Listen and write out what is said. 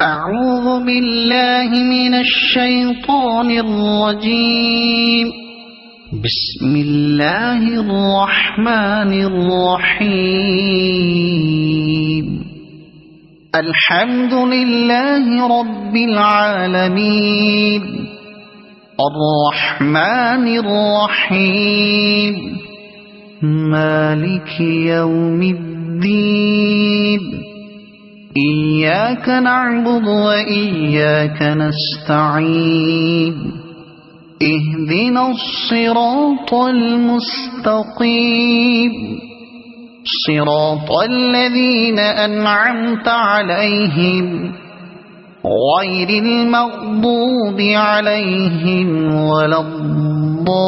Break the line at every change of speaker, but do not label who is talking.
أعوذ بالله من الشيطان الرجيم. بسم الله الرحمن الرحيم. الحمد لله رب العالمين الرحمن الرحيم مالك يوم الدين إياك نعبد وإياك نستعين اهدنا الصراط المستقيم صراط الذين أنعمت عليهم غير المغضوب عليهم ولا الضالين.